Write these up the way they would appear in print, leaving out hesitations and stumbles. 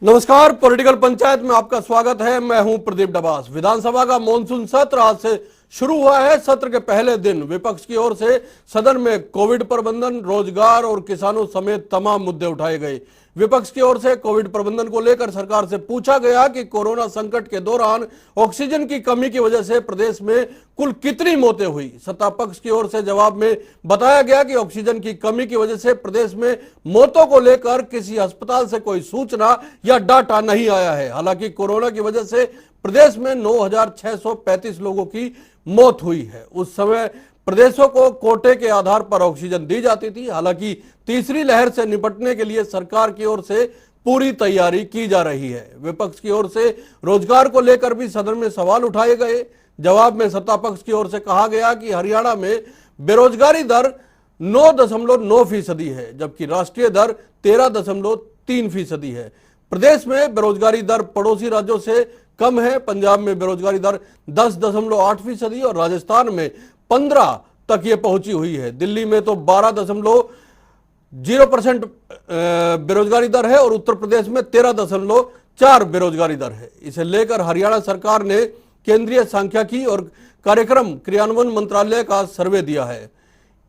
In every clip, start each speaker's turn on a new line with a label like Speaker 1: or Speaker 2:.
Speaker 1: नमस्कार, पॉलिटिकल पंचायत में आपका स्वागत है। मैं हूं प्रदीप डबास। विधानसभा का मॉनसून सत्र आज से शुरू हुआ है। सत्र के पहले दिन विपक्ष की ओर से सदन में कोविड प्रबंधन, रोजगार और किसानों समेत तमाम मुद्दे उठाए गए। विपक्ष की ओर से कोविड प्रबंधन को लेकर सरकार से पूछा गया कि कोरोना संकट के दौरान ऑक्सीजन की कमी की वजह से प्रदेश में कुल कितनी मौतें हुई। सत्ता पक्ष की ओर से जवाब में बताया गया कि ऑक्सीजन की कमी की वजह से प्रदेश में मौतों को लेकर किसी अस्पताल से कोई सूचना या डाटा नहीं आया है। हालांकि कोरोना की वजह से प्रदेश में 9,635 लोगों की मौत हुई है। उस समय प्रदेशों को कोटे के आधार पर ऑक्सीजन दी जाती थी। हालांकि तीसरी लहर से निपटने के लिए सरकार की ओर से पूरी तैयारी की जा रही है। विपक्ष की ओर से रोजगार को लेकर भी सदन में सवाल उठाए गए। जवाब में सत्ता पक्ष की ओर से कहा गया कि हरियाणा में बेरोजगारी दर 9.9% है, जबकि राष्ट्रीय दर 13.3% है। प्रदेश में बेरोजगारी दर पड़ोसी राज्यों से कम है। पंजाब में बेरोजगारी दर 10.8% और राजस्थान में 15 तक ये पहुंची हुई है। दिल्ली में तो 12.0% बेरोजगारी दर है और उत्तर प्रदेश में 13.4 बेरोजगारी दर है। इसे लेकर हरियाणा सरकार ने केंद्रीय सांख्यिकी और कार्यक्रम क्रियान्वयन मंत्रालय का सर्वे दिया है।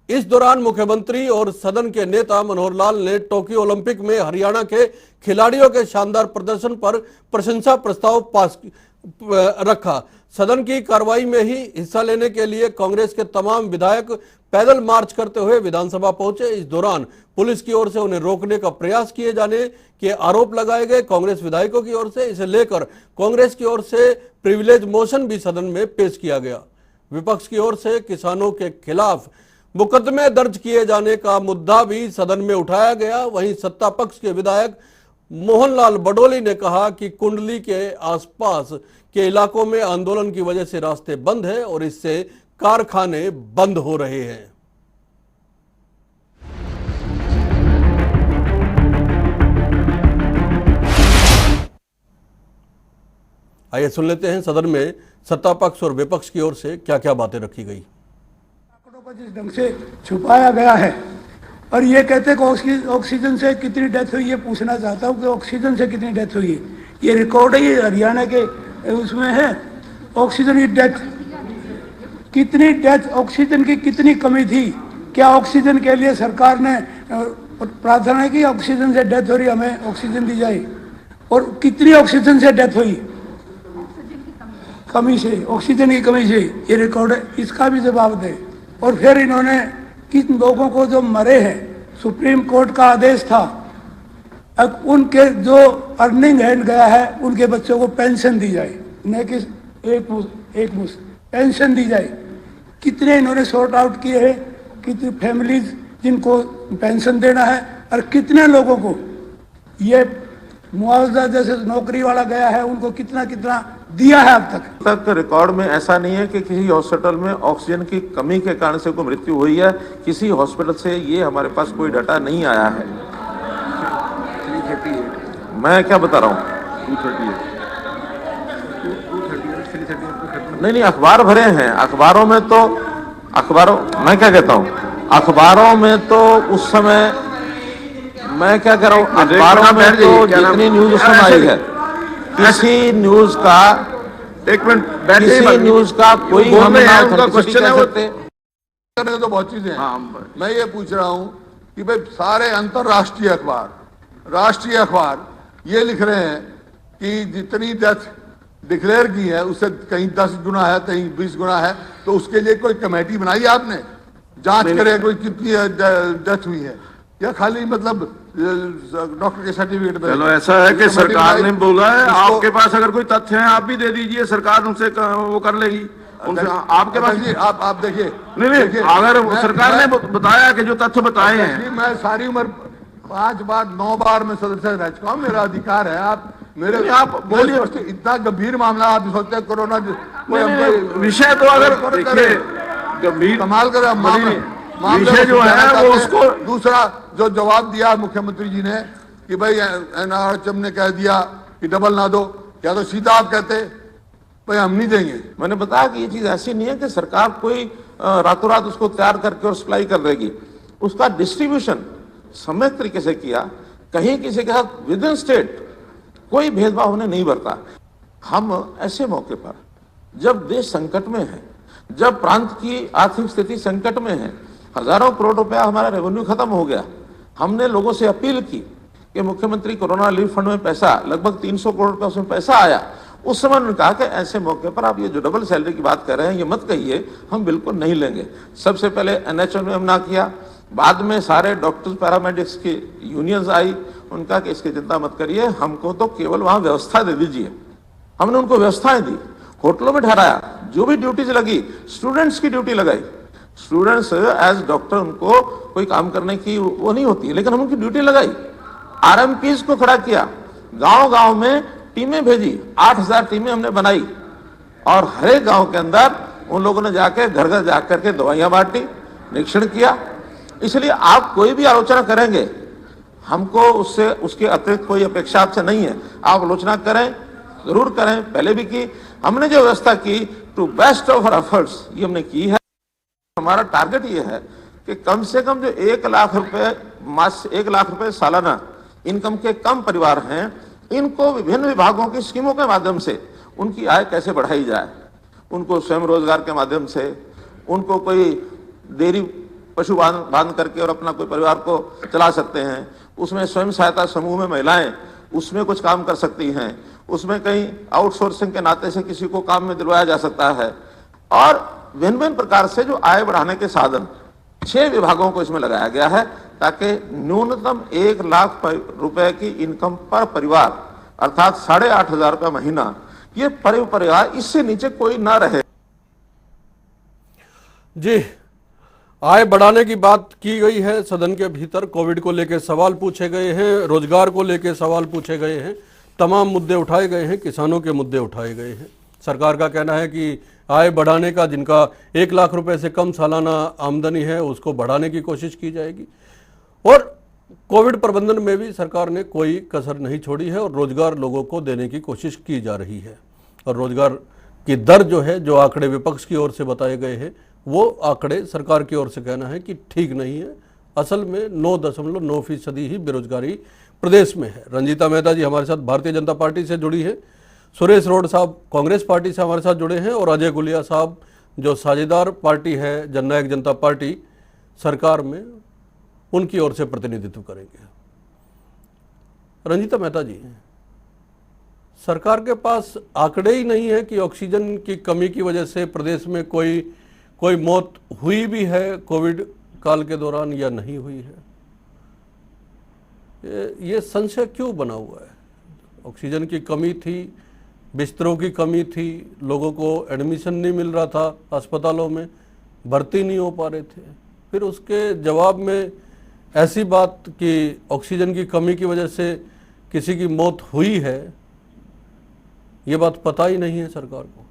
Speaker 1: इस दौरान मुख्यमंत्री और सदन के नेता मनोहर लाल ने टोक्यो ओलंपिक में हरियाणा के खिलाड़ियों के शानदार प्रदर्शन पर प्रशंसा प्रस्ताव पास रखा। सदन की कार्रवाई में ही हिस्सा लेने के लिए कांग्रेस के तमाम विधायक पैदल मार्च करते हुए विधानसभा पहुंचे। इस दौरान पुलिस की ओर से उन्हें रोकने का प्रयास किए जाने के आरोप लगाए गए कांग्रेस विधायकों की ओर से। इसे लेकर कांग्रेस की ओर से प्रिविलेज मोशन भी सदन में पेश किया गया। विपक्ष की ओर से किसानों के खिलाफ मुकदमे दर्ज किए जाने का मुद्दा भी सदन में उठाया गया। वहीं सत्ता पक्ष के विधायक मोहनलाल बडोली ने कहा कि कुंडली के आसपास के इलाकों में आंदोलन की वजह से रास्ते बंद है और इससे कारखाने बंद हो रहे हैं। आइए सुन लेते हैं सदन में सत्ता पक्ष और विपक्ष की ओर से क्या क्या बातें रखी गई।
Speaker 2: आंकड़ों को जिस ढंग से छुपाया गया है और ये कहते कि ऑक्सीजन से कितनी डेथ हुई, ये पूछना चाहता हूँ कि ऑक्सीजन से कितनी डेथ हुई है। ये रिकॉर्ड है, ये हरियाणा के उसमें है। ऑक्सीजन की डेथ, कितनी डेथ, ऑक्सीजन की कितनी कमी थी। क्या ऑक्सीजन के लिए सरकार ने प्रार्थना की ऑक्सीजन से डेथ हो रही, हमें ऑक्सीजन दी जाए, और कितनी ऑक्सीजन से डेथ हुई, कमी से, ऑक्सीजन की कमी से। ये रिकॉर्ड है, इसका भी जवाब दे। और फिर इन्होंने किन लोगों को जो मरे हैं, सुप्रीम कोर्ट का आदेश था, अब उनके जो अर्निंग हैंड गया है उनके बच्चों को पेंशन दी जाए, न कि एक मुश्त पेंशन दी जाए। कितने इन्होंने सॉर्ट आउट किए हैं, कितनी फैमिलीज जिनको पेंशन देना है, और कितने लोगों को ये मुआवजा जैसे नौकरी वाला गया है उनको कितना कितना दिया है अब
Speaker 3: तक रिकॉर्ड में ऐसा नहीं है कि किसी हॉस्पिटल में ऑक्सीजन की कमी के कारण से कोई मृत्यु हुई है। किसी हॉस्पिटल से ये हमारे पास कोई डाटा नहीं आया है। मैं क्या बता रहा हूँ, नहीं, अखबार भरे हैं। अखबारों में तो मैं क्या कहता हूँ, अखबारों में तो उस समय मैं क्या कह रहा हूँ, अखबारों में तो जितनी न्यूज उस समय आई है, किसी न्यूज का, एक मिनट, किसी न्यूज का कोई हम उनका क्वेश्चन है
Speaker 4: करने तो बहुत चीजें हैं। मैं ये पूछ रहा हूँ कि भाई सारे अंतरराष्ट्रीय अखबार, राष्ट्रीय अखबार ये लिख रहे हैं कि जितनी डेथ डिक्लेयर की है उससे कहीं 10 गुना है, कहीं 20 गुना है। तो उसके लिए कोई कमेटी बनाई आपने, जांच करे कोई कितनी डेथ हुई है, या खाली मतलब डॉक्टर के सर्टिफिकेट पे?
Speaker 3: चलो ऐसा है कि सरकार ने बोला है, आपके पास अगर कोई तथ्य है आप भी दे दीजिए, सरकार उनसे वो कर लेगी। उनसे आपके पास
Speaker 4: आप देखिए,
Speaker 3: नहीं, अगर सरकार ने बताया कि जो तथ्य बताए हैं।
Speaker 4: मैं सारी उम्र 5 बार 9 बार में सदस्य रह चुका हूँ, मेरा अधिकार है। आप मेरे, आप बोलिए। इतना गंभीर मामला आप सोचते हैं कोरोना
Speaker 3: विषय तो अगर गंभीर
Speaker 4: कमाल कर
Speaker 3: विषय जो है वो उसको।
Speaker 4: दूसरा जो जवाब दिया मुख्यमंत्री जी ने कि भाई एनआरएचएम ने कह दिया कि डबल ना दो, या तो सीधा आप कहते भाई हम नहीं देंगे।
Speaker 3: मैंने बताया कि ये चीज ऐसी नहीं है कि सरकार कोई रातों रात उसको तैयार करके और सप्लाई कर देगी। उसका डिस्ट्रीब्यूशन समय तरीके से किया, कहीं किसी के साथ विद इन स्टेट कोई भेदभाव हमने नहीं बरता। हम ऐसे मौके पर जब देश संकट में है, जब प्रांत की आर्थिक स्थिति संकट में है, हजारों करोड़ रुपया हमारा रेवेन्यू खत्म हो गया, हमने लोगों से अपील की कि मुख्यमंत्री कोरोना रिलीफ फंड में पैसा लगभग 300 करोड़ रुपया उसमें पैसा आया। उस समय उन्होंने कहा कि ऐसे मौके पर आप ये जो डबल सैलरी की बात कर रहे हैं ये मत कहिए, हम बिल्कुल नहीं लेंगे। सबसे पहले एनएचएम में हमने किया, बाद में सारे डॉक्टर्स पैरामेडिक्स की यूनियंस आई, उनका कि इसकी चिंता मत करिए, हमको तो केवल वहां व्यवस्था दे दीजिए। हमने उनको व्यवस्थाएं दी, होटलों में ठहराया, जो भी ड्यूटीज लगी, स्टूडेंट्स की ड्यूटी लगाई। स्टूडेंट्स एज डॉक्टर उनको कोई काम करने की वो नहीं होती है, लेकिन हम उनकी ड्यूटी लगाई। आरएमपीज को खड़ा किया, गांव गांव में टीमें भेजी, 8000 टीमें हमने बनाई और हर एक गांव के अंदर उन लोगों ने जाके घर घर जाकर के दवाइयां बांटी, निरीक्षण किया। इसलिए आप कोई भी आलोचना करेंगे, हमको उससे उसके अतिरिक्त कोई अपेक्षा आपसे नहीं है। आप आलोचना करें, जरूर करें, पहले भी की। हमने जो व्यवस्था की to best of our efforts ये हमने की है। हमारा टारगेट ये है कि कम से कम जो 1 लाख रुपए मास 1 लाख रुपए सालाना इनकम के कम परिवार हैं, इनको विभिन्न विभागों की स्कीमों के माध्यम से उनकी आय कैसे बढ़ाई जाए। उनको स्वयं रोजगार के माध्यम से, उनको कोई डेयरी पशु बांध करके और अपना कोई परिवार को चला सकते हैं। उसमें स्वयं सहायता समूह में महिलाएं उसमें कुछ काम कर सकती हैं। उसमें कहीं आउटसोर्सिंग के नाते से किसी को काम में दिलवाया जा सकता है। और भिन्न भिन्न प्रकार से जो आय बढ़ाने के साधन 6 विभागों को इसमें लगाया गया है, ताकि न्यूनतम 1 लाख रुपए की इनकम पर परिवार अर्थात 8,500 रुपया महीना ये परिवार, इससे नीचे कोई ना रहे।
Speaker 1: जी, आय बढ़ाने की बात की गई है सदन के भीतर। कोविड को लेकर सवाल पूछे गए हैं, रोजगार को लेकर सवाल पूछे गए हैं, तमाम मुद्दे उठाए गए हैं, किसानों के मुद्दे उठाए गए हैं। सरकार का कहना है कि आय बढ़ाने का, जिनका 1 लाख रुपए से कम सालाना आमदनी है उसको बढ़ाने की कोशिश की जाएगी। और कोविड प्रबंधन में भी सरकार ने कोई कसर नहीं छोड़ी है और रोजगार लोगों को देने की कोशिश की जा रही है। और रोजगार की दर जो है, जो आंकड़े विपक्ष की ओर से बताए गए हैं, वो आंकड़े सरकार की ओर से कहना है कि ठीक नहीं है। असल में 9.9% ही बेरोजगारी प्रदेश में है। रंजीता मेहता जी हमारे साथ भारतीय जनता पार्टी से जुड़ी है, सुरेश रोड साहब कांग्रेस पार्टी से हमारे साथ जुड़े हैं और अजय गुलिया साहब जो साझेदार पार्टी है जननायक जनता पार्टी सरकार में, उनकी ओर से प्रतिनिधित्व करेंगे। रंजीता मेहता जी, सरकार के पास आंकड़े ही नहीं है कि ऑक्सीजन की कमी की वजह से प्रदेश में कोई मौत हुई भी है कोविड काल के दौरान या नहीं हुई है। ये संशय क्यों बना हुआ है? ऑक्सीजन की कमी थी, बिस्तरों की कमी थी, लोगों को एडमिशन नहीं मिल रहा था, अस्पतालों में भर्ती नहीं हो पा रहे थे। फिर उसके जवाब में ऐसी बात कि ऑक्सीजन की कमी की वजह से किसी की मौत हुई है, ये बात पता ही नहीं है सरकार को।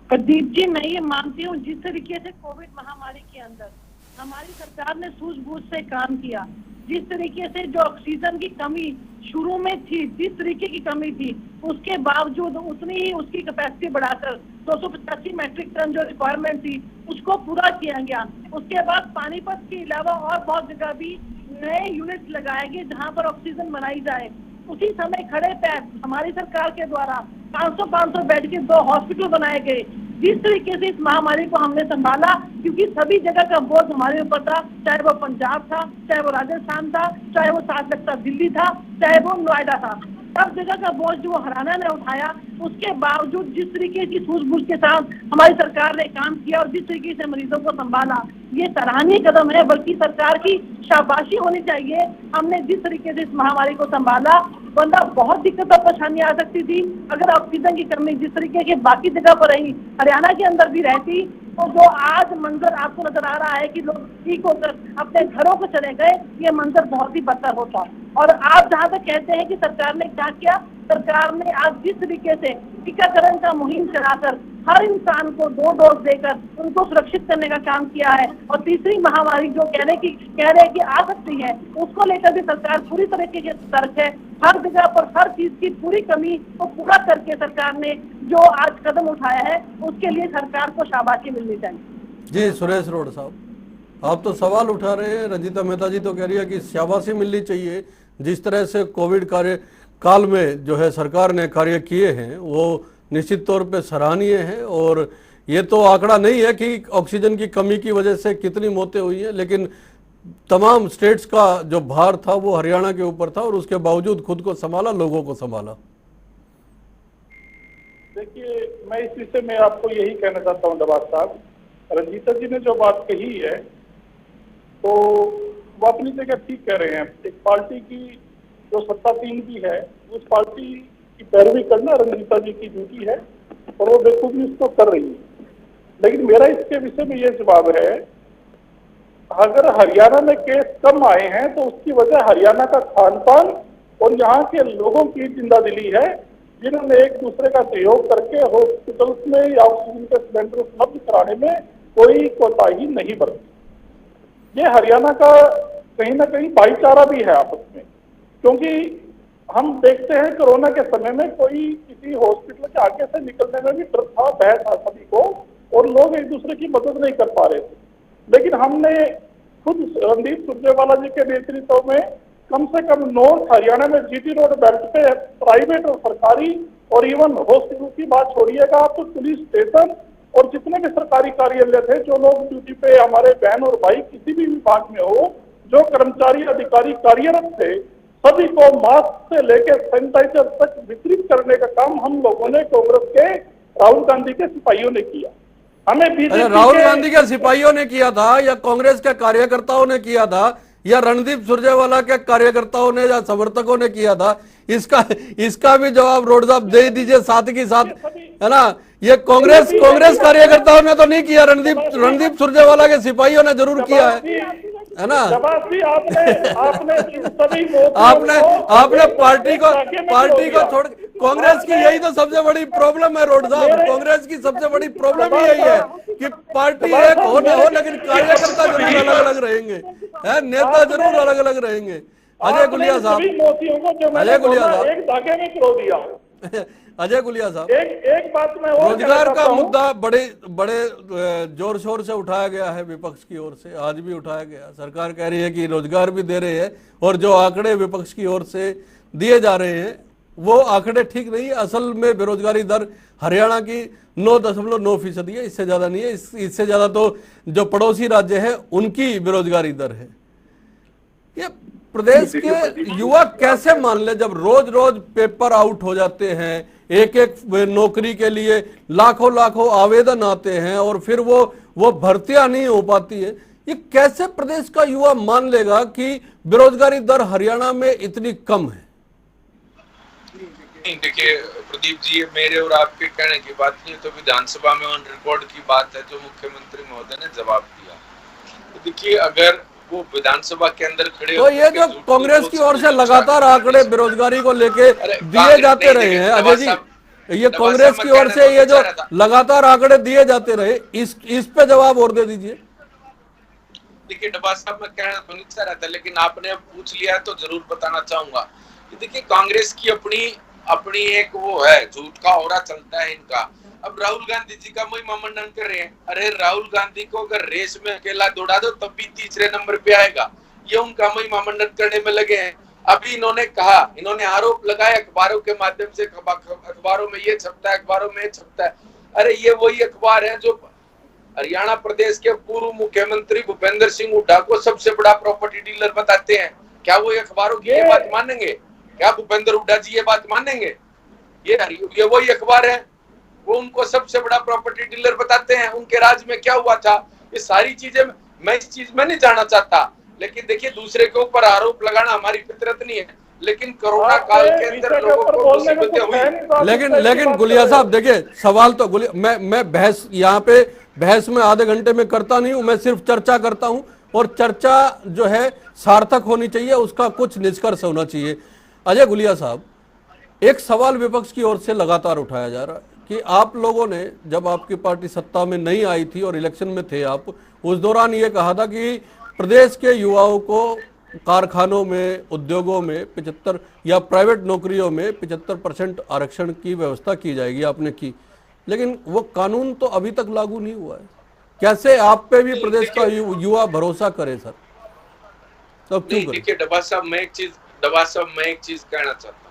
Speaker 5: प्रदीप जी, मैं ये मानती हूँ जिस तरीके से कोविड महामारी के अंदर हमारी सरकार ने सूझबूझ से काम किया, जिस तरीके से जो ऑक्सीजन की कमी शुरू में थी, जिस तरीके की कमी थी, उसके बावजूद उतनी ही उसकी कैपेसिटी बढ़ाकर 285 मैट्रिक टन जो रिक्वायरमेंट थी उसको पूरा किया गया। उसके बाद पानीपत के अलावा और बहुत जगह भी नए यूनिट लगाए गए जहाँ पर ऑक्सीजन बनाई जाए। उसी समय खड़े पैर हमारी सरकार के द्वारा 500 बेड के 2 हॉस्पिटल बनाए गए। जिस तरीके से इस महामारी को हमने संभाला, क्योंकि सभी जगह का बोझ हमारे ऊपर था, चाहे वो पंजाब था, चाहे वो राजस्थान था, चाहे वो साथ लगता दिल्ली था, चाहे वो नोएडा था, सब जगह का बोझ जो हरियाणा ने उठाया। उसके बावजूद जिस तरीके की सूझबूझ के साथ हमारी सरकार ने काम किया और जिस तरीके से मरीजों को संभाला, ये सराहनीय कदम है, बल्कि सरकार की शाबाशी होनी चाहिए। हमने जिस तरीके से इस महामारी को संभाला, वरना बहुत दिक्कत और परेशानी आ सकती थी। अगर ऑक्सीजन की कमी जिस तरीके की बाकी जगह पर रही, हरियाणा के अंदर भी रहती, तो जो आज मंजर आपको नजर आ रहा है कि लोग ठीक होकर अपने घरों को चले गए, ये मंजर बहुत ही बदतर होता। और आप जहां तक कहते हैं कि सरकार ने क्या किया, सरकार ने आज जिस तरीके से टीकाकरण का मुहिम चलाकर हर इंसान को 2 डोज देकर उनको सुरक्षित करने का काम किया है, और तीसरी महामारी जो कह रहे हैं कि आ सकती है, उसको लेकर भी सरकार पूरी तरीके से सतर्क है। हर जगह पर हर चीज की पूरी कमी को पूरा करके सरकार ने जो आज कदम उठाया है, उसके लिए सरकार को शाबाशी मिलनी चाहिए।
Speaker 1: जी सुरेश रोड साहब, आप तो सवाल उठा रहे हैं, रंजीता मेहता जी तो कह रही है कि शाबाशी मिलनी चाहिए। जिस तरह से कोविड कार्य काल में जो है सरकार ने कार्य किए हैं वो निश्चित तौर पे सराहनीय है। और ये तो आंकड़ा नहीं है कि ऑक्सीजन की कमी की वजह से कितनी मौतें हुई हैं, लेकिन तमाम स्टेट्स का जो भार था वो हरियाणा के ऊपर था और उसके बावजूद खुद को संभाला, लोगों को संभाला।
Speaker 6: देखिए, मैं इस विषय में आपको यही कहना चाहता हूँ डबास साहब, रंजीता जी ने जो बात कही है तो वो अपनी जगह ठीक कह रहे हैं। एक पार्टी की जो सत्तासीन की है उस पार्टी की पैरवी करना रंजीता जी की ड्यूटी है और वो बेखूबी उसको कर रही है। लेकिन मेरा इसके विषय में ये जवाब है, अगर हरियाणा में केस कम आए हैं तो उसकी वजह हरियाणा का खान पान और यहाँ के लोगों की जिंदादिली है, जिन्होंने एक दूसरे का सहयोग करके हॉस्पिटल्स में या ऑक्सीजन के सिलेंडर उपलब्ध कराने में कोई कोताही नहीं बरती। ये हरियाणा का कहीं ना कहीं भाईचारा भी है आपस में, क्योंकि हम देखते हैं कोरोना के समय में कोई किसी हॉस्पिटल के आगे से निकलने में भी डर था, भय था सभी को, और लोग एक दूसरे की मदद नहीं कर पा रहे थे। लेकिन हमने खुद रणदीप सुरजेवाला जी के नेतृत्व में कम से कम नॉर्थ हरियाणा में जीटी रोड बेल्ट पे प्राइवेट और सरकारी और इवन हॉस्पिटल की बात छोड़िएगा, आप तो पुलिस स्टेशन और जितने भी सरकारी कार्यालय थे, जो लोग ड्यूटी पे हमारे बहन और भाई किसी भी विभाग में हो, जो कर्मचारी अधिकारी कार्यरत थे, सभी को मास्क से लेकर सैनिटाइजर तक वितरित करने का काम हम लोगों ने कांग्रेस के राहुल गांधी के सिपाहियों ने किया। हमें बीजेपी
Speaker 1: राहुल गांधी के सिपाहियों ने किया था या कांग्रेस के कार्यकर्ताओं ने किया था या रणदीप सुरजेवाला के कार्यकर्ताओं ने या समर्थकों ने किया था? इसका भी जवाब रोड साहब दे दीजिए साथ ही साथ, है ना। ये कांग्रेस कार्यकर्ताओं ने तो नहीं किया, रणदीप सुरजेवाला के सिपाहियों ने जरूर किया है ना। आपने पार्टी को छोड़, कांग्रेस की यही तो सबसे बड़ी प्रॉब्लम है रोड साहब, कांग्रेस की सबसे बड़ी प्रॉब्लम यही है कि पार्टी एक हो लेकिन कार्यकर्ता जरूर अलग अलग रहेंगे, है, नेता जरूर अलग अलग रहेंगे। अजय गुलिया साहब, अजय गुलिया साहब,
Speaker 6: एक बात में
Speaker 1: रोजगार का मुद्दा बड़े जोर शोर से उठाया गया है विपक्ष की ओर से, आज भी उठाया गया। सरकार कह रही है कि रोजगार भी दे रहे हैं और जो आंकड़े विपक्ष की ओर से दिए जा रहे हैं वो आंकड़े ठीक नहीं है। असल में बेरोजगारी दर हरियाणा की 9.9% है, इससे ज्यादा नहीं है। इससे ज्यादा तो जो पड़ोसी राज्य है उनकी बेरोजगारी दर है। ये प्रदेश के युवा कैसे मान ले जब रोज रोज पेपर आउट हो जाते हैं, एक नौकरी के लिए लाखों आवेदन आते हैं और फिर वो भर्तियां नहीं हो पाती है। ये कैसे प्रदेश का युवा मान लेगा कि बेरोजगारी दर हरियाणा में इतनी कम है?
Speaker 7: देखिए प्रदीप जी, मेरे और आपके कहने की बात नहीं, तो विधानसभा में ऑन रिकॉर्ड की बात है जो मुख्यमंत्री महोदय ने जवाब दिया। तो देखिए, अगर वो विधानसभा के अंदर खड़े
Speaker 1: तो ये जो कांग्रेस की ओर से लगातार आंकड़े बेरोजगारी को लेके दिए जाते रहे हैं अजय जी, ये कांग्रेस की ओर से ये जो लगातार आंकड़े दिए जाते रहे, इस पे जवाब और दे दीजिए।
Speaker 7: देखिए डबास साहब, मैं कहना तो नहीं चाह रहा था, लेकिन आपने अब पूछ लिया तो जरूर बताना चाहूंगा। देखिए, कांग्रेस की अपनी एक वो है, झूठ का औरा चलता है इनका। अब राहुल गांधी जी का महिमा मंडन कर रहे हैं। अरे राहुल गांधी को अगर रेस में अकेला दौड़ा दो तब भी तीसरे नंबर पे आएगा, ये उनका महिमा मंडन करने में लगे हैं। अभी इन्होंने आरोप लगाया अखबारों के माध्यम से, अखबारों में ये छपता है, अखबारों में ये छपता है। अरे ये वही अखबार है जो हरियाणा प्रदेश के पूर्व मुख्यमंत्री भूपेंद्र सिंह हुड्डा को सबसे बड़ा प्रॉपर्टी डीलर बताते हैं। क्या वो अखबारों की ये बात मानेंगे? क्या भूपेंद्र हुड्डा जी ये बात मानेंगे? ये वही अखबार है, वो उनको सबसे बड़ा प्रॉपर्टी डीलर बताते हैं। उनके राज में क्या हुआ था, ये सारी चीजें मैं इस चीज में नहीं जानना चाहता। लेकिन देखिए, दूसरे के ऊपर आरोप लगाना हमारी फितरत नहीं है, लेकिन कोरोना काल के अंदर लोगों को मुसीबतें हुई।
Speaker 1: लेकिन गुलिया साहब देखिए, सवाल तो मैं बहस यहाँ पे बहस में आधे घंटे में करता नहीं हूँ, मैं सिर्फ चर्चा करता हूँ और चर्चा जो है सार्थक होनी चाहिए, उसका कुछ निष्कर्ष होना चाहिए। अजय गुलिया साहब, एक सवाल विपक्ष की ओर से लगातार उठाया जा रहा है कि आप लोगों ने जब आपकी पार्टी सत्ता में नहीं आई थी और इलेक्शन में थे आप, उस दौरान ये कहा था कि प्रदेश के युवाओं को कारखानों में, उद्योगों में 75 या प्राइवेट नौकरियों में 75% आरक्षण की व्यवस्था की जाएगी, आपने की। लेकिन वो कानून तो अभी तक लागू नहीं हुआ है। कैसे आप पे भी प्रदेश का युवा भरोसा करे सर? तो क्यों करे?
Speaker 7: देखिए डबा साहब, मैं एक चीज कहना चाहता हूँ।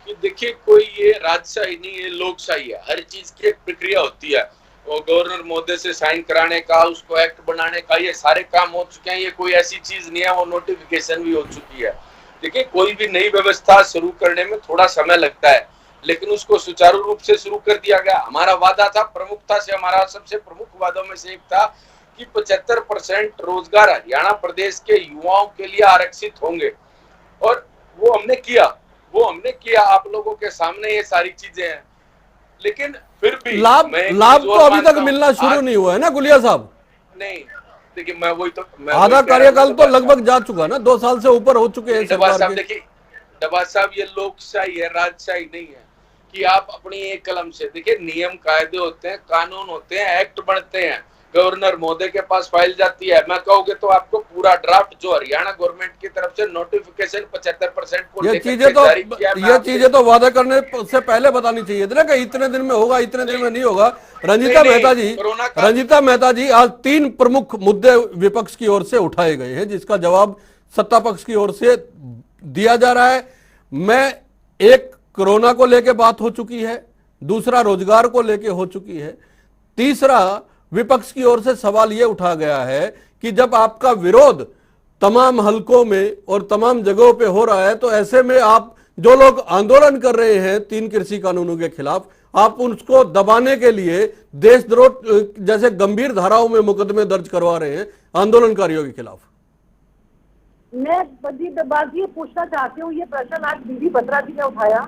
Speaker 7: कि देखिए कोई ये राजशाही नहीं, ये लोकशाही है। हर चीज की एक प्रक्रिया होती है, वो गवर्नर महोदय से साइन कराने का, उसको एक्ट बनाने का, ये सारे काम हो चुके हैं। ये कोई ऐसी चीज नहीं है, वो नोटिफिकेशन भी हो चुकी है। देखिए कोई भी नई व्यवस्था शुरू करने में थोड़ा समय लगता है, लेकिन उसको सुचारू रूप से शुरू कर दिया गया। हमारा वादा था, प्रमुखता से हमारा सबसे प्रमुख वादों में से एक था कि 75% रोजगार हरियाणा प्रदेश के युवाओं के लिए आरक्षित होंगे, और वो हमने किया। आप लोगों के सामने ये सारी चीजें हैं, लेकिन फिर भी
Speaker 1: लाभ तो अभी तक मिलना शुरू नहीं हुआ है ना गुलिया साहब?
Speaker 7: नहीं, देखिए मैं वही तो
Speaker 1: आधा कार्यकाल तो लगभग जा चुका ना, 2 साल से ऊपर हो चुके हैं
Speaker 7: डबास
Speaker 1: सरकार
Speaker 7: साहब।
Speaker 1: के।
Speaker 7: देखिए डबास साहब, ये लोकशाही है, राजशाही नहीं है कि आप अपनी एक कलम से। देखिए नियम कायदे होते हैं, कानून होते हैं, एक्ट बनते हैं, गवर्नर महोदय के पास फाइल जाती है। मैं कहोगे तो आपको पूरा ड्राफ्ट जो हरियाणा गवर्नमेंट की तरफ से नोटिफिकेशन 75% को
Speaker 1: ये चीजें तो वादा करने से पहले बतानी चाहिए थी ना कि इतने दिन में होगा, इतने दिन में नहीं होगा। रंजीता मेहता जी, आज 3 प्रमुख मुद्दे विपक्ष की ओर से उठाए गए हैं, जिसका जवाब सत्ता पक्ष की ओर से दिया जा रहा है। एक कोरोना को लेकर बात हो चुकी है, दूसरा रोजगार को लेकर हो चुकी है, तीसरा विपक्ष की ओर से सवाल यह उठा गया है कि जब आपका विरोध तमाम हलकों में और तमाम जगहों पे हो रहा है, तो ऐसे में आप जो लोग आंदोलन कर रहे हैं 3 कृषि कानूनों के खिलाफ, आप उसको दबाने के लिए देशद्रोह जैसे गंभीर धाराओं में मुकदमे दर्ज करवा रहे हैं आंदोलनकारियों के खिलाफ।
Speaker 5: मैं प्रदीप डब्बास जी पूछना चाहती हूँ, ये प्रश्न आज बीबी बत्रा जी ने उठाया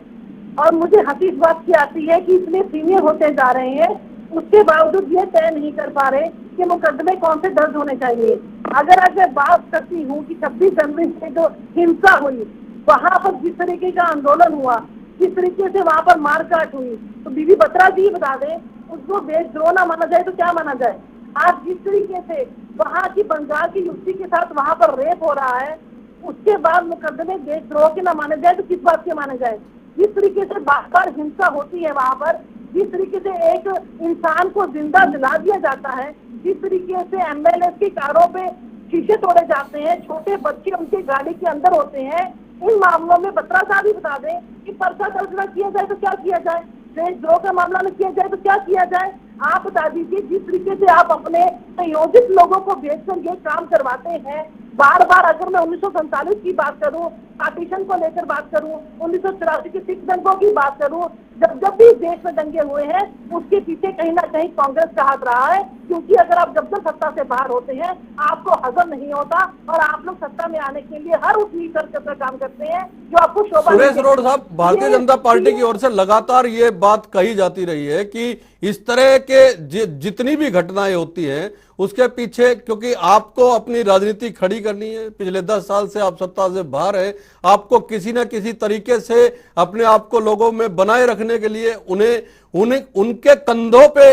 Speaker 5: और मुझे हंसी इस बात की आती है कि इतने सीनियर होते जा रहे हैं, उसके बावजूद ये तय नहीं कर पा रहे कि मुकदमे कौन से दर्ज होने चाहिए। अगर आज मैं बात करती हूँ कि 26 जनवरी से जो हिंसा हुई, वहाँ पर जिस तरीके का आंदोलन हुआ, जिस तरीके से वहाँ पर मारकाट हुई, तो बीबी बत्रा जी बता दें उसको देशद्रोह ना माना जाए तो क्या माना जाए? आज जिस तरीके से वहाँ की बंगाल की युवती के साथ वहाँ पर रेप हो रहा है, उसके बाद मुकदमे देशद्रोह के ना माने जाए तो किस बात के माने जाए? जिस तरीके से बार बार हिंसा होती है वहाँ पर, जिस तरीके से एक इंसान को जिंदा जला दिया जाता है, जिस तरीके से एमएलए की कारों पे शीशे तोड़े जाते हैं, छोटे बच्चे उनके गाड़ी के अंदर होते हैं, इन मामलों में बत्रा साहब ही बता दें कि पर्चा दर्ज न किया जाए तो क्या किया जाए, देशद्रोह का मामला न किया जाए तो क्या किया जाए? आप बता दीजिए। जिस तरीके से आप अपने संयोजित लोगों को भेजकर ये काम करवाते हैं, बार बार अगर मैं 1947 की बात करूं, पार्टीशन को लेकर बात करूं, 1984 के सिख दंगों की बात करूं, जब भी देश में दंगे हुए हैं उसके पीछे कहीं ना कहीं कांग्रेस का हाथ रहा है, क्योंकि अगर आप जब सत्ता से बाहर होते हैं आपको हजम नहीं होता और आप लोग सत्ता में आने के लिए हर उस नीति पर काम करते हैं जो आपको शोभा।
Speaker 1: सुरेश रोड साहब, भारतीय जनता पार्टी की ओर से लगातार ये बात कही जाती रही है कि इस तरह के जितनी भी घटनाएं होती हैं उसके पीछे, क्योंकि आपको अपनी राजनीति खड़ी करनी है, पिछले 10 साल से आप सत्ता से बाहर है, आपको किसी न किसी तरीके से अपने आप को लोगों में बनाए रखने के लिए उनके कंधों पे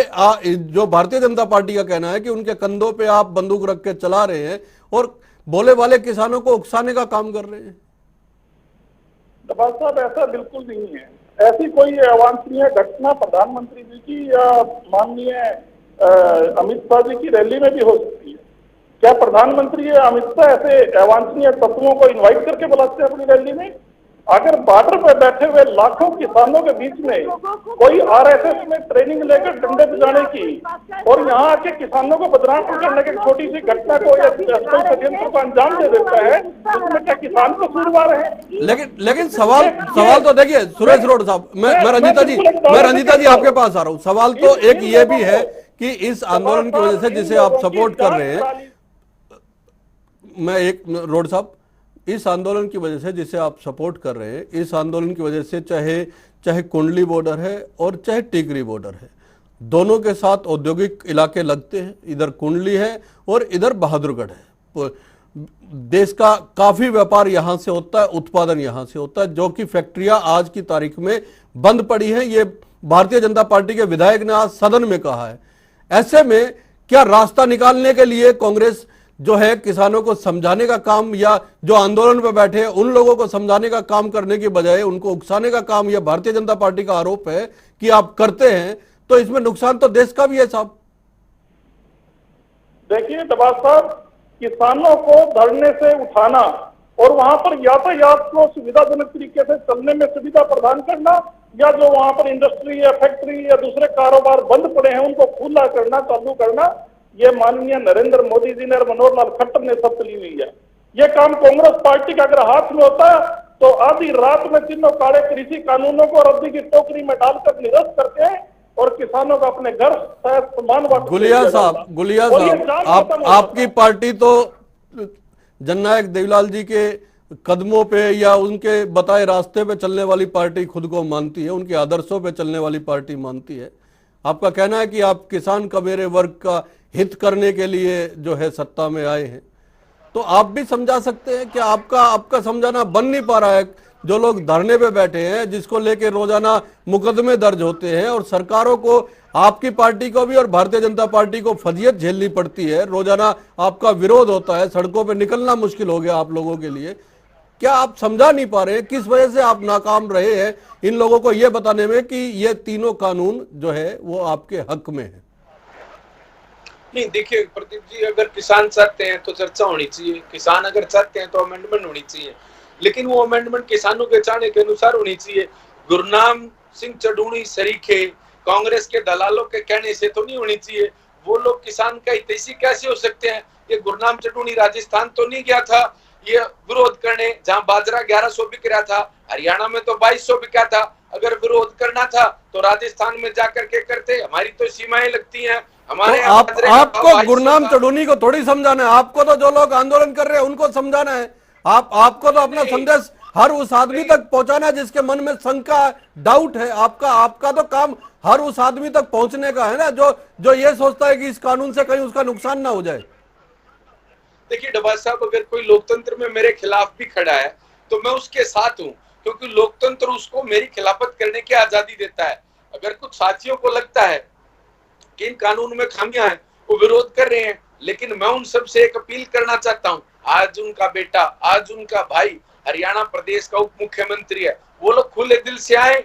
Speaker 1: जो भारतीय जनता पार्टी का कहना है कि उनके कंधों पे आप बंदूक रख के चला रहे हैं और बोले वाले किसानों को उकसाने का काम कर रहे हैं।
Speaker 6: डब्बास साहब, ऐसा बिल्कुल नहीं है। ऐसी कोई अवांछनीय घटना प्रधानमंत्री जी की या माननीय अमित शाह जी की रैली में भी हो सकती है। क्या प्रधानमंत्री अमित शाह ऐसे अवांछनीय तत्वों को इनवाइट करके बुलाते हैं अपनी रैली में? अगर बॉर्डर पर बैठे हुए लाखों किसानों के बीच में कोई आरएसएस में ट्रेनिंग लेकर डंडे बजाने की और यहाँ आके किसानों को बदनाम करने की छोटी सी घटना को या षड्यंत्र को अंजाम दे देता है, उसमें क्या किसान कसूरवार है?
Speaker 1: लेकिन सवाल तो देखिए सुरेश रोड साहब, मैं रंजीता जी आपके पास आ रहा हूँ। सवाल तो एक ये भी है कि इस आंदोलन की वजह से जिसे आप सपोर्ट कर रहे हैं, रोड साहब, इस आंदोलन की वजह से जिसे आप सपोर्ट कर रहे हैं, इस आंदोलन की वजह से चाहे कुंडली बॉर्डर है और चाहे टिकरी बॉर्डर है, दोनों के साथ औद्योगिक इलाके लगते हैं। इधर कुंडली है और इधर बहादुरगढ़ है। देश का काफी व्यापार यहां से होता है, उत्पादन यहां से होता है, जो कि फैक्ट्रियां आज की तारीख में बंद पड़ी हैं। ये भारतीय जनता पार्टी के विधायक ने आज सदन में कहा है। ऐसे में क्या रास्ता निकालने के लिए कांग्रेस जो है किसानों को समझाने का काम, या जो आंदोलन पर बैठे हैं उन लोगों को समझाने का काम करने की बजाय उनको उकसाने का काम, यह भारतीय जनता पार्टी का आरोप है कि आप करते हैं, तो इसमें नुकसान तो देश का भी है साहब।
Speaker 6: देखिए डब्बास साहब, किसानों को धरने से उठाना और वहां पर यातायात को सुविधाजनक तरीके से चलने में सुविधा प्रदान करना, या जो वहां पर इंडस्ट्री या फैक्ट्री या दूसरे कारोबार बंद पड़े हैं उनको खुला करना, चालू करना, ये माननीय नरेंद्र मोदी जी ने और मनोहर लाल खट्टर ने सब ली हुई है। ये काम कांग्रेस पार्टी का अगर हाथ में होता तो आधी रात में तीनों काले कृषि कानूनों को रद्दी की टोकरी में डालकर निरस्त करते हैं और किसानों को अपने घर सम्मान वापस।
Speaker 1: गुलिया साहब, आपकी पार्टी तो जननायक देवीलाल जी के कदमों पे या उनके बताए रास्ते पे चलने वाली पार्टी खुद को मानती है, उनके आदर्शों पे चलने वाली पार्टी मानती है। आपका कहना है कि आप किसान कबीरे वर्ग का हित करने के लिए जो है सत्ता में आए हैं, तो आप भी समझा सकते हैं कि आपका समझाना बन नहीं पा रहा है। जो लोग धरने पे बैठे हैं, जिसको लेके रोजाना मुकदमे दर्ज होते हैं और सरकारों को, आपकी पार्टी को भी और भारतीय जनता पार्टी को फजीयत झेलनी पड़ती है, रोजाना आपका विरोध होता है, सड़कों पे निकलना मुश्किल हो गया आप लोगों के लिए, क्या आप समझा नहीं पा रहे हैं किस वजह से आप नाकाम रहे हैं इन लोगों को यह बताने में कि ये तीनों कानून जो है वो आपके हक में है?
Speaker 7: नहीं, देखिए प्रदीप जी, अगर किसान चाहते हैं तो चर्चा होनी चाहिए, किसान अगर चाहते हैं तो अमेंडमेंट होनी चाहिए, लेकिन वो अमेंडमेंट किसानों के चाहने के अनुसार होनी चाहिए। गुरनाम सिंह चढ़ूणी सरीखे कांग्रेस के दलालों के कहने से तो नहीं होनी चाहिए। वो लोग किसान का हितैषी कैसे हो सकते हैं? ये गुरनाम चढ़ूणी राजस्थान तो नहीं गया था ये विरोध करने, जहां बाजरा 1100 बिक रहा था, हरियाणा में तो 2200 बिका था। अगर विरोध करना था तो राजस्थान में जाकर के करते, हमारी तो सीमाएं लगती हैं। हमारे
Speaker 1: तो आपको गुरनाम चढ़ूणी को थोड़ी समझाना है, आपको तो जो लोग आंदोलन कर रहे हैं उनको समझाना है। आपको तो अपना संदेश हर उस आदमी तक पहुंचाना है जिसके मन में शंका, डाउट है। आपका तो काम हर उस आदमी तक पहुंचने का है ना, जो ये सोचता है कि इस कानून से कहीं उसका नुकसान ना हो जाए।
Speaker 7: देखिए डबास साहब, अगर कोई लोकतंत्र में मेरे खिलाफ भी खड़ा है तो मैं उसके साथ हूं, क्योंकि लोकतंत्र उसको मेरी खिलाफत करने की आजादी देता है। अगर कुछ साथियों को लगता है कि इन कानून में खामियां हैं, वो विरोध कर रहे हैं, लेकिन मैं उन सब से एक अपील करना चाहता हूं। आज उनका बेटा, आज उनका भाई हरियाणा प्रदेश का उप मुख्यमंत्री है, वो लोग खुले दिल से आए,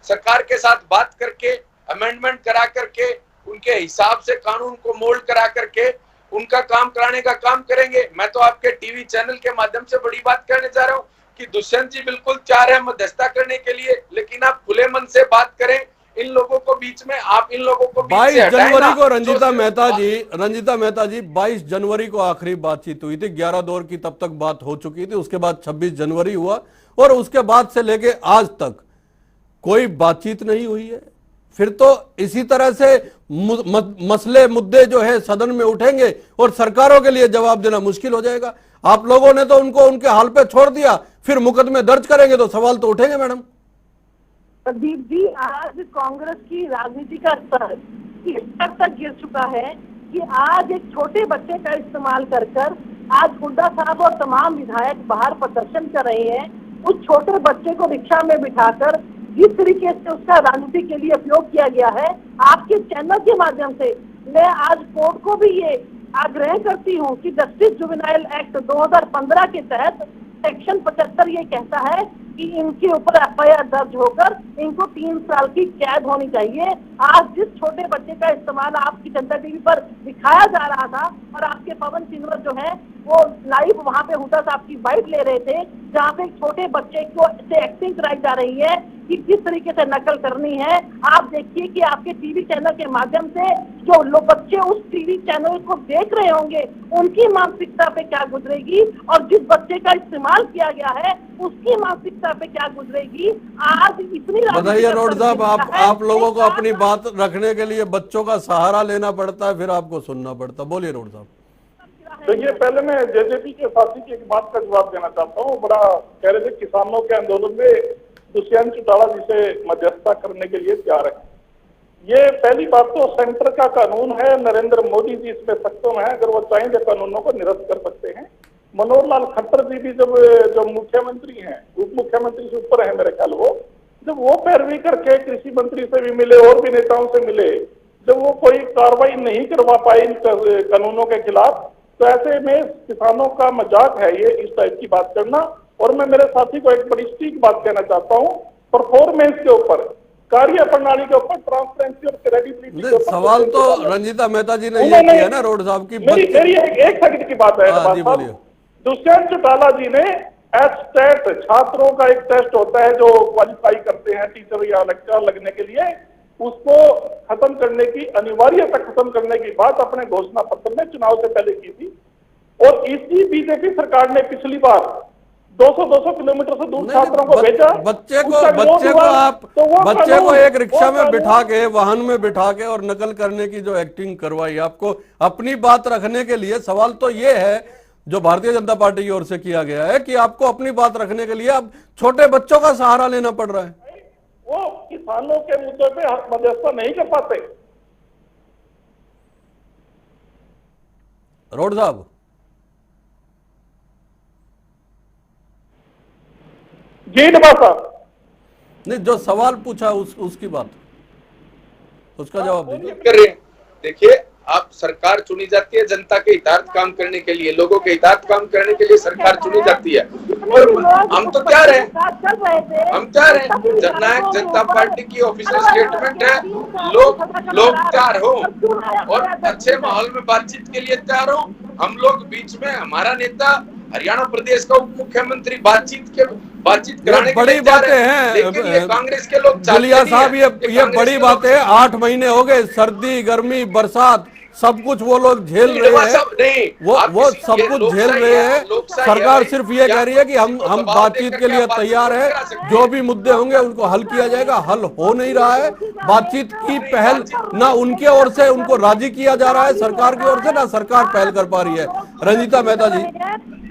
Speaker 7: सरकार के साथ बात करके, अमेंडमेंट करा करके, उनके हिसाब से कानून को मोल्ड करा करके उनका काम कराने का काम करेंगे। मैं तो आपके टीवी चैनल के माध्यम से बड़ी बात करने जा रहा हूं कि दुष्यंत जी बिल्कुल तैयार है मध्यस्थता करने के लिए, लेकिन आप खुले मन से बात करें इन लोगों को बीच में, आप इन लोगों को
Speaker 1: 22 जनवरी को रंजीता मेहता जी 22 जनवरी को आखिरी बातचीत हुई थी, 11 दौर की तब तक बात हो चुकी थी। उसके बाद 26 जनवरी हुआ और उसके बाद से लेके आज तक कोई बातचीत नहीं हुई है। फिर तो इसी तरह से मसले मुद्दे जो है सदन में उठेंगे और सरकारों के लिए जवाब देना मुश्किल हो जाएगा। आप लोगों ने तो उनको उनके हाल पे छोड़ दिया, फिर मुकदमे दर्ज करेंगे तो सवाल तो उठेंगे मैडम।
Speaker 5: प्रदीप जी, आज कांग्रेस की राजनीति का स्तर इस स्तर तक गिर चुका है कि आज एक छोटे बच्चे का इस्तेमाल कर आज हुड्डा साहब और तमाम विधायक बाहर प्रदर्शन कर रहे हैं। उस छोटे बच्चे को रिक्शा में बिठाकर जिस तरीके से उसका राजनीति के लिए उपयोग किया गया है, आपके चैनल के माध्यम से मैं आज कोर्ट को भी ये आग्रह करती हूँ कि जस्टिस जुवेनाइल एक्ट 2015 के तहत सेक्शन 75 ये कहता है कि इनके ऊपर एफआईआर दर्ज होकर इनको 3 साल की कैद होनी चाहिए। आज जिस छोटे बच्चे का इस्तेमाल आपकी जनता टीवी पर दिखाया जा रहा था और आपके पवन सिंह जो है वो लाइव वहां पे हुड्डा साहब की बाइट ले रहे थे, जहाँ पे एक छोटे बच्चे को से एक्टिंग कराई जा रही है कि किस तरीके से नकल करनी है। आप देखिए कि आपके टीवी चैनल के माध्यम से जो लोग बच्चे उस टीवी चैनल को देख रहे होंगे उनकी मानसिकता पे क्या गुजरेगी और जिस बच्चे का इस्तेमाल किया गया है उसकी मानसिकता पे क्या गुजरेगी। आज इतनी
Speaker 1: बताइए रोड साहब, आप लोगों को अपनी बात रखने के लिए बच्चों का सहारा लेना पड़ता है, फिर आपको सुनना पड़ता। बोलिए रोड साहब।
Speaker 6: देखिए, पहले मैं जेजेपी के साथी की एक बात का जवाब देना चाहता हूँ। बड़ा कह रहे थे किसानों के आंदोलन में दुष्यंत चौटाला जी से मध्यस्थता करने के लिए तैयार है। ये पहली बात तो सेंटर का कानून है, नरेंद्र मोदी जी इसमें सक्षम है, अगर वो चाहें तो कानूनों को निरस्त कर सकते हैं। मनोहर लाल खट्टर जी भी जो मुख्यमंत्री हैं, उप मुख्यमंत्री से ऊपर है मेरे ख्याल, वो जब वो पैरवी करके कृषि मंत्री से भी मिले और भी नेताओं से मिले, जब वो कोई कार्रवाई नहीं करवा पाए इन कानूनों के खिलाफ, तो ऐसे में किसानों का मजाक है ये इस टाइप की बात करना। और मैं मेरे साथी को एक बड़ी स्ट्रिक्ट बात कहना चाहता हूँ, परफॉर्मेंस के ऊपर, कार्य प्रणाली के ऊपर, ट्रांसपेरेंसी और क्रेडिबिलिटी के ऊपर
Speaker 1: सवाल तो रंजीता मेहता जी ने ये किया ना रोड साहब की।
Speaker 6: मेरी एक सेकंड की बात है। दुष्यंत चौटाला जी ने एच-टेट, छात्रों का एक टेस्ट होता है जो क्वालिफाई करते हैं टीचर या लेक्चरर लगने के लिए, उसको खत्म करने की, अनिवार्यता खत्म करने की बात अपने घोषणा पत्र में चुनाव से पहले की थी। और इसी बीजेपी सरकार ने पिछली बार 200-200 किलोमीटर से दूर छात्रों को भेजा।
Speaker 1: बच्चे को एक रिक्शा में बिठा के, वाहन में बिठा के और नकल करने की जो एक्टिंग करवाई आपको अपनी बात रखने के लिए, सवाल तो ये है जो भारतीय जनता पार्टी की ओर से किया गया है कि आपको अपनी बात रखने के लिए अब छोटे बच्चों का सहारा लेना पड़ रहा है।
Speaker 6: वो किसानों के मुद्दे पे मध्यस्थता नहीं कर पाते।
Speaker 1: रोड साहब,
Speaker 6: जी डबासा,
Speaker 1: नहीं, जो सवाल पूछा उसकी बात, उसका जवाब दीजिए।
Speaker 7: कर रहे हैं। देखिए, आप सरकार चुनी जाती है जनता के हितार्थ काम करने के लिए, लोगों के हितार्थ काम करने के लिए सरकार चुनी जाती है। और हम तो क्या रहे, जननायक जनता पार्टी की ऑफिशियल स्टेटमेंट है, लोग तैयार हो और अच्छे माहौल में बातचीत के लिए तैयार हो। हम लोग बीच में, हमारा नेता हरियाणा प्रदेश का उप मुख्यमंत्री बातचीत कराने के
Speaker 1: बड़ी बातें हैं।
Speaker 7: लेकिन ये कांग्रेस के लोग
Speaker 1: जलिया साहब, ये बड़ी बातें, 8 महीने हो गए, सर्दी गर्मी बरसात सब कुछ वो लोग झेल रहे हैं, वो सब कुछ झेल रहे हैं। सरकार सिर्फ ये कह रही है कि हम बातचीत के लिए तैयार है, जो भी मुद्दे होंगे उनको हल किया जाएगा। हल हो नहीं रहा है, बातचीत की पहल ना उनके ओर से उनको राजी किया जा रहा है सरकार की ओर से, ना सरकार पहल कर पा रही है। रंजीता मेहता जी,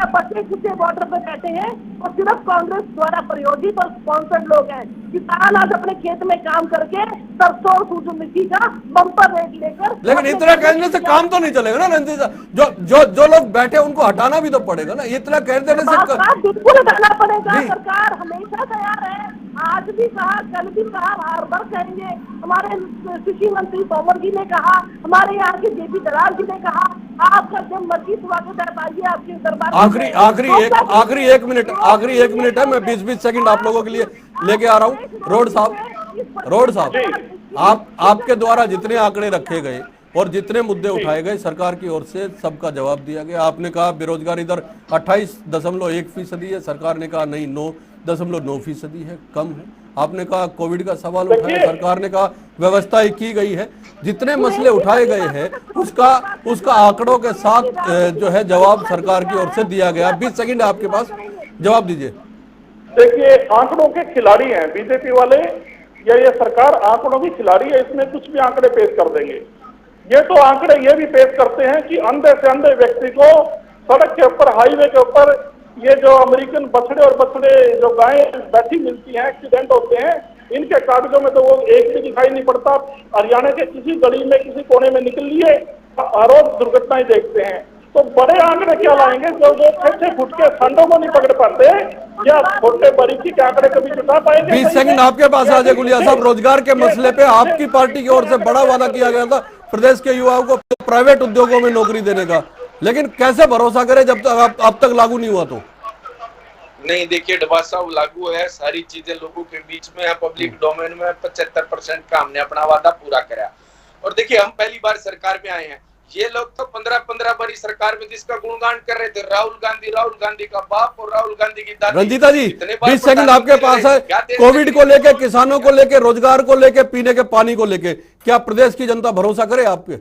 Speaker 5: बच्चे कुत्ते बॉर्डर पे बैठे हैं और सिर्फ कांग्रेस द्वारा प्रायोजित और स्पॉन्सर्ड लोग हैं। किसान आज अपने खेत में काम करके सरसों और सूरजमुखी का बम्पर रेट लेकर,
Speaker 1: लेकिन इतना कहने से काम तो नहीं चलेगा ना रंजीता। जो लोग बैठे उनको हटाना भी तो पड़ेगा ना, इतना कह देने से
Speaker 5: बिल्कुल हटाना पड़ेगा। सरकार हमेशा तैयार है, आज भी कहा, कल भी कहा, हर बार कहेंगे। हमारे कृषि मंत्री तोमर जी ने कहा, हमारे यहाँ के जेपी दलाल जी ने कहा, आपका जब मर्जी स्वागत है, आइए आपके दरबार।
Speaker 1: आखिरी एक मिनट है, मैं 20-20 सेकंड आप लोगों के लिए लेके आ रहा हूँ। रोड साहब, आपके द्वारा जितने आंकड़े रखे गए और जितने मुद्दे उठाए गए सरकार की ओर से सबका जवाब दिया गया। आपने कहा बेरोजगारी दर 28.1% है, सरकार ने कहा नहीं 9.9% है, कम है। आपने कहा कोविड का सवाल उठाया, सरकार ने कहा व्यवस्था की गई है। जितने मसले उठाए गए हैं उसका आंकड़ों के साथ जो है जवाब सरकार की ओर से दिया गया। 20 सेकंड है आपके पास, जवाब दीजिए।
Speaker 6: देखिए, आंकड़ों के खिलाड़ी हैं बीजेपी वाले, या ये सरकार आंकड़ों की खिलाड़ी है, इसमें कुछ भी आंकड़े पेश कर देंगे। ये तो आंकड़े ये भी पेश करते हैं कि अंधे से अंधे व्यक्ति को सड़क के ऊपर, हाईवे के ऊपर, ये जो अमेरिकन बछड़े और बछड़े जो गायें बैठी मिलती हैं, एक्सीडेंट होते हैं, इनके कागजों में तो वो एक भी दिखाई नहीं पड़ता। हरियाणा के किसी गली में, किसी कोने में निकल लिए, हर रोज दुर्घटनाएं देखते हैं। तो बड़े आंकड़े क्या लाएंगे जो 6 फुट के संडों को नहीं पकड़ पाते, या छोटे बारीकी के आंकड़े कभी जुटा पाएंगे?
Speaker 1: 20 सेकंड आपके पास अजय गुलिया साहब। रोजगार के मसले पे आपकी पार्टी की ओर से बड़ा वादा किया गया था प्रदेश के युवाओं को प्राइवेट उद्योगों में नौकरी देने का, लेकिन कैसे भरोसा करें जब तक अब तक लागू नहीं हुआ? तो
Speaker 7: नहीं, देखिए डबासा लागू है, सारी चीजें लोगों के बीच में है, पब्लिक डोमेन में 75% का हमने अपना वादा पूरा करा। और देखिए, हम पहली बार सरकार में आए हैं, ये लोग तो 15-15 बारी सरकार में जिसका गुणगान कर रहे थे, राहुल गांधी का बाप और राहुल गांधी की दादी।
Speaker 1: रंजीता जी, 20 सेकंड आपके पास है। कोविड को लेके, किसानों को लेके, रोजगार को लेके, पीने के पानी को लेके, क्या प्रदेश की जनता भरोसा करे आपके?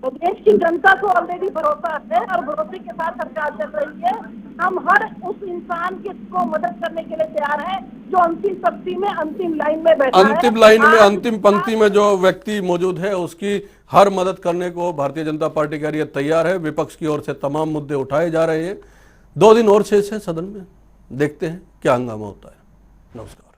Speaker 5: प्रदेश की जनता को ऑलरेडी भरोसा है और भरोसे के साथ सरकार चल रही है। हम हर उस इंसान को मदद करने के लिए तैयार हैं जो अंतिम पंक्ति में, अंतिम लाइन में बैठा है।
Speaker 1: अंतिम पंक्ति में जो व्यक्ति मौजूद है उसकी हर मदद करने को भारतीय जनता पार्टी कह रही है तैयार है। विपक्ष की ओर से तमाम मुद्दे उठाए जा रहे हैं। 2 दिन और शेष है सदन में, देखते हैं क्या हंगामा होता है। नमस्कार।